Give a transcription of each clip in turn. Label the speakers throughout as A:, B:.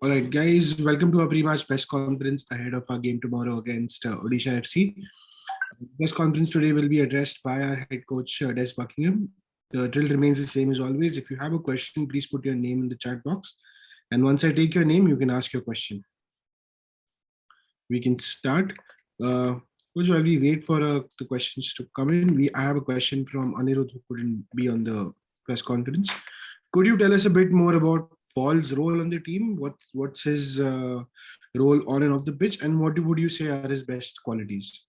A: All right, guys, welcome to our pre-match press conference ahead of our game tomorrow against Odisha FC. The press conference today will be addressed by our head coach, Des Buckingham. The drill remains the same as always. If you have a question, please put your name in the chat box. And once I take your name, you can ask your question. We can start. Coach, while we wait for the questions to come in, I have a question from Anirudh, who couldn't be on the press conference. Could you tell us a bit more about Fall's role on the team? What's his role on and off the pitch, and what would you say are his best qualities?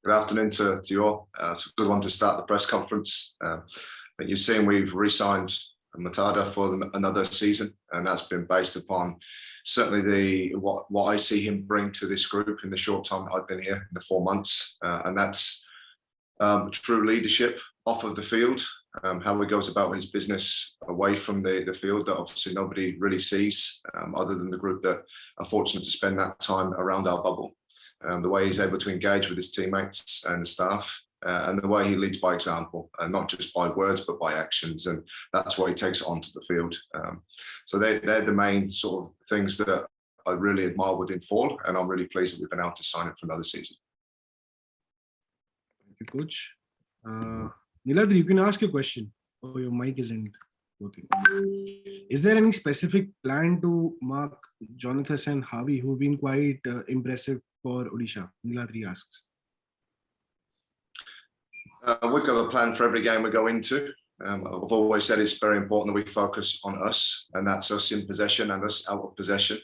B: Good afternoon to you all. It's a good one to start the press conference. I think you've seen we've re-signed Matada for another season, and that's been based upon certainly what I see him bring to this group in the short time I've been here, in the 4 months, and that's true leadership off of the field, how he goes about his business away from the field that obviously nobody really sees other than the group that are fortunate to spend that time around our bubble. The way he's able to engage with his teammates and the staff, and the way he leads by example, and not just by words but by actions, and that's what he takes onto the field. So they're the main sort of things that I really admire within Fall, and I'm really pleased that we've been able to sign it for another season.
A: Thank you, Coach. Niladri, you can ask your question. Oh, your mic isn't working. Is there any specific plan to mark Jonathan and Jahouh, who've been quite impressive for Odisha? Niladri asks.
B: We've got a plan for every game we go into. I've always said it's very important that we focus on us, and that's us in possession and us out of possession.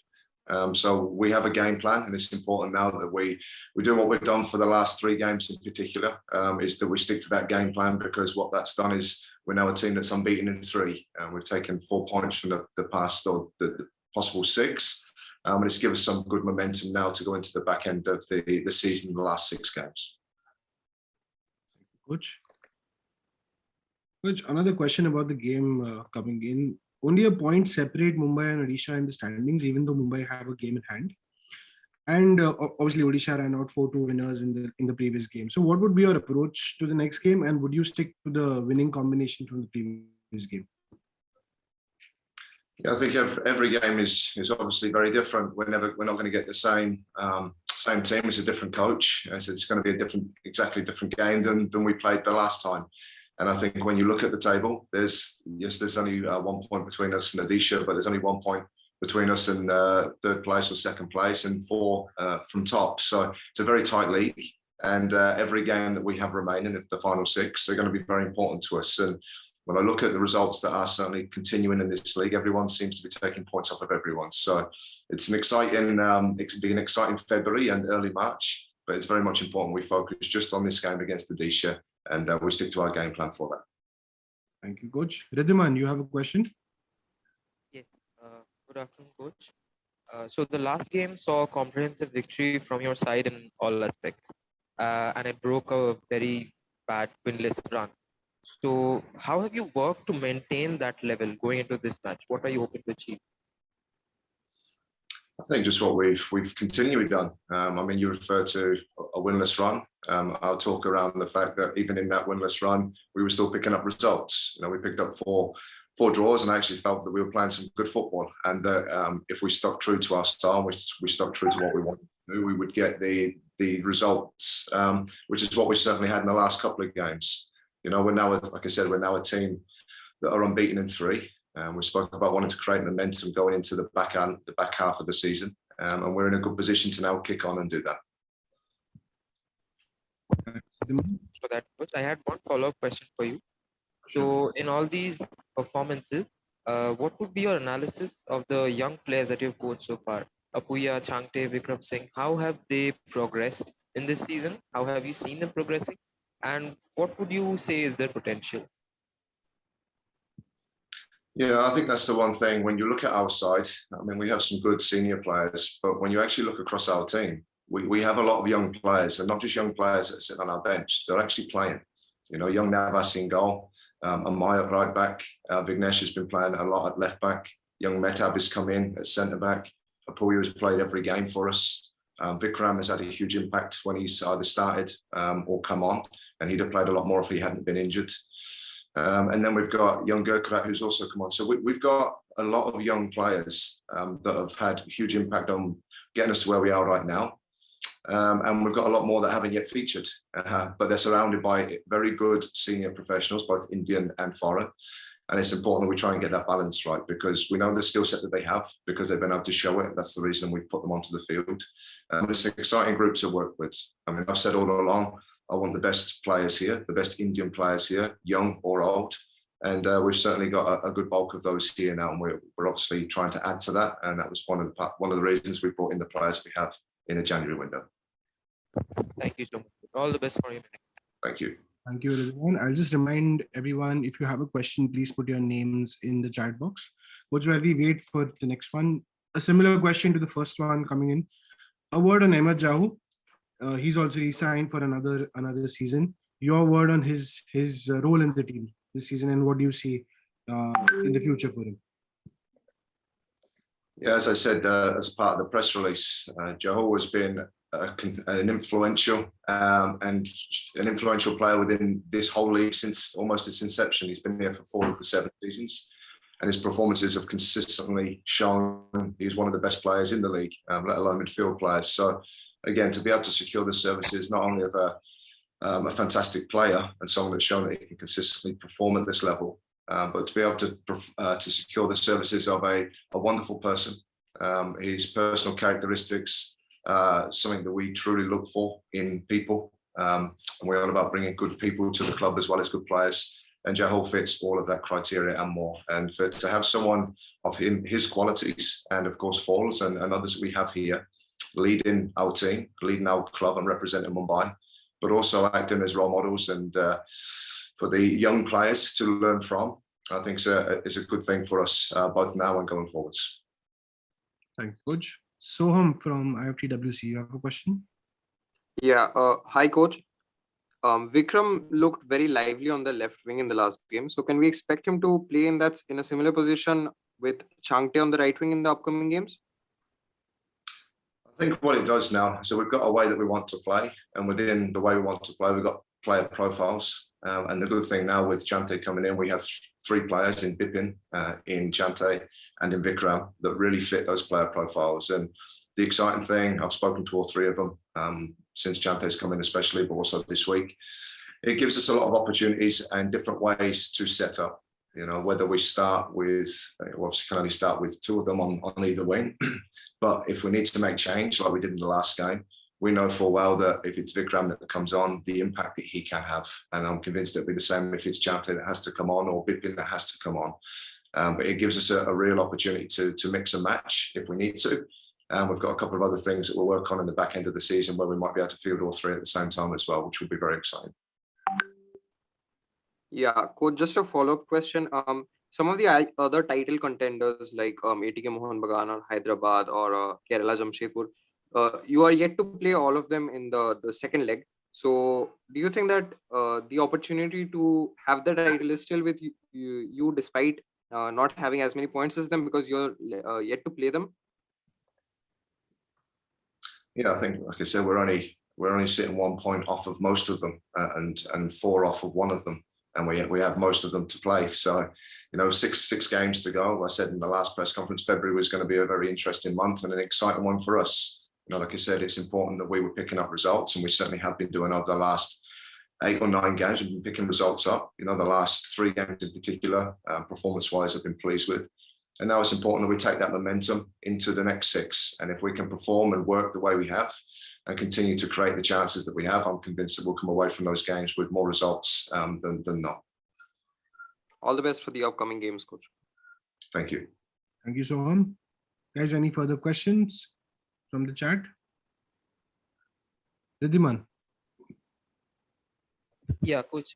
B: So we have a game plan, and it's important now that we do what we've done for the last 3 games in particular, is that we stick to that game plan, because what that's done is we're now a team that's unbeaten in 3. We've taken 4 points from the past, or the possible 6, and it's given us some good momentum now to go into the back end of the season, the last 6 games.
A: Coach, another question about the game coming in. Only a point separate Mumbai and Odisha in the standings, even though Mumbai have a game in hand. And obviously Odisha ran out 4-2 winners in the previous game. So what would be your approach to the next game, and would you stick to the winning combination from the previous game?
B: Yeah, I think every game is obviously very different. We're not going to get the same team. It's a different coach. It's going to be a exactly different game than we played the last time. And I think when you look at the table, there's only 1 point between us and Odisha, but there's only 1 point between us and 3rd place or 2nd place, and 4 from top. So it's a very tight league, and every game that we have remaining, the final 6, are going to be very important to us. And when I look at the results that are certainly continuing in this league, everyone seems to be taking points off of everyone. So it's an exciting, it could be an exciting February and early March, but it's very much important we focus just on this game against Odisha, and we stick to our game plan for that.
A: Thank you, Coach. Riddhiman, you have a question?
C: Yes. Good afternoon, Coach. So the last game saw a comprehensive victory from your side in all aspects, and it broke a very bad winless run. So how have you worked to maintain that level going into this match? What are you hoping to achieve?
B: I think just what we've continually done. I mean, you refer to a winless run. I'll talk around the fact that even in that winless run, we were still picking up results. You know, we picked up four draws, and I actually felt that we were playing some good football. And that if we stuck true to our style, we stuck true to what we wanted to do, we would get the results, which is what we certainly had in the last couple of games. You know, we're now, like I said, we're now a team that are unbeaten in 3. We spoke about wanting to create momentum going into the back half of the season, and we're in a good position to now kick on and do that.
C: For that, Coach, I had one follow-up question for you. So, in all these performances, what would be your analysis of the young players that you've coached so far? Apuya, Changte, Vikram Singh, how have they progressed in this season? How have you seen them progressing? And what would you say is their potential?
B: Yeah, I think that's the one thing. When you look at our side, I mean, we have some good senior players, but when you actually look across our team, we have a lot of young players, and not just young players that sit on our bench. They're actually playing. You know, young Navas in goal, Amaya at right back, Vignesh has been playing a lot at left back. Young Metab has come in at centre back. Apuya has played every game for us. Vikram has had a huge impact when he's either started or come on, and he'd have played a lot more if he hadn't been injured. And then we've got young Gurkrat, who's also come on. So we've got a lot of young players that have had huge impact on getting us to where we are right now. And we've got a lot more that haven't yet featured, but they're surrounded by very good senior professionals, both Indian and foreign. And it's important that we try and get that balance right, because we know the skill set that they have, because they've been able to show it. That's the reason we've put them onto the field. It's an exciting group to work with. I mean, I've said all along, I want the best players here, the best Indian players here, young or old. And we've certainly got a good bulk of those here now, and we're obviously trying to add to that. And that was one of the reasons we brought in the players we have in the January window.
C: Thank you so much. All the best for you.
B: Thank you.
A: Thank you, everyone. I'll just remind everyone, if you have a question, please put your names in the chat box. While we wait for the next one, a similar question to the first one coming in. A word on Jahouh. He's also re-signed for another season. Your word on his role in the team this season, and what do you see in the future for him?
B: Yeah, as I said, as part of the press release, Jahouh has been an influential player within this whole league since almost its inception. He's been here for 4 of the 7 seasons, and his performances have consistently shown he's one of the best players in the league, let alone midfield players. So again, to be able to secure the services not only of a fantastic player and someone that's shown that he can consistently perform at this level, but to be able to secure the services of a wonderful person, his personal characteristics, something that we truly look for in people. And we're all about bringing good people to the club as well as good players. And Jahouh fits all of that criteria and more. And to have someone of his qualities, and of course Falls and others that we have here, leading our team, leading our club and representing Mumbai, but also acting as role models and for the young players to learn from, I think is a good thing for us both now and going forwards.
A: Thank you, Coach. Soham from IFTWC, you have a question?
D: Yeah, hi Coach. Vikram looked very lively on the left wing in the last game. So can we expect him to play in a similar position with Changte on the right wing in the upcoming games?
B: I think what it does now, so we've got a way that we want to play, and within the way we want to play, we've got player profiles. And the good thing now with Changte coming in, we have 3 players in Bipin, in Changte and in Vikram that really fit those player profiles. And the exciting thing, I've spoken to all 3 of them since Chante's come in especially, but also this week. It gives us a lot of opportunities and different ways to set up. You know, whether we start with, we obviously can only start with 2 of them on either wing. But if we need to make change like we did in the last game, we know full well that if it's Vikram that comes on, the impact that he can have. And I'm convinced it'll be the same if it's Changte that has to come on or Bipin that has to come on. But it gives us a real opportunity to mix and match if we need to. And we've got a couple of other things that we'll work on in the back end of the season where we might be able to field all 3 at the same time as well, which will be very exciting.
D: Yeah, Coach, just a follow-up question. Some of the other title contenders like ATK Mohun Bagan or Hyderabad or Kerala Jamshedpur, you are yet to play all of them in the second leg. So do you think that the opportunity to have the title is still with you despite not having as many points as them because you're yet to play them?
B: Yeah, I think, like I said, we're only sitting 1 point off of most of them, and 4 off of one of them, and we have most of them to play. So, you know, six games to go. I said in the last press conference, February was going to be a very interesting month and an exciting one for us. You know, like I said, it's important that we were picking up results, and we certainly have been doing over the last 8 or 9 games. We've been picking results up. You know, the last 3 games in particular, performance-wise, I've been pleased with. And now it's important that we take that momentum into the next 6. And if we can perform and work the way we have and continue to create the chances that we have, I'm convinced that we'll come away from those games with more results than not.
D: All the best for the upcoming games, Coach.
B: Thank you.
A: Thank you, Soham. Guys, any further questions from the chat? Riddhiman.
C: Yeah, Coach.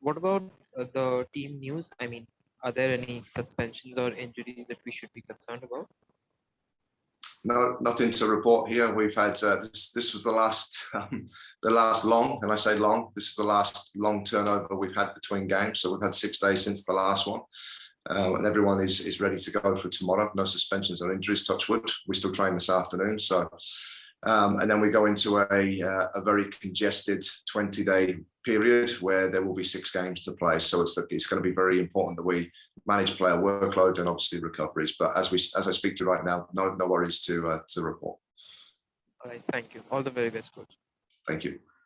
C: What about the team news? I mean, are there any suspensions or injuries that we should be concerned about?
B: No, nothing to report here. We've had this was the last long, and I say long, this is the last long turnover we've had between games. So we've had 6 days since the last one, and everyone is ready to go for tomorrow. No suspensions or injuries, touch wood. We still train this afternoon, so and then we go into a very congested 20-day period where there will be 6 games to play. So it's going to be very important that we manage player workload and obviously recoveries. But as I speak to right now, no worries to report.
C: All right, thank you. All the very best, coach.
B: Thank you.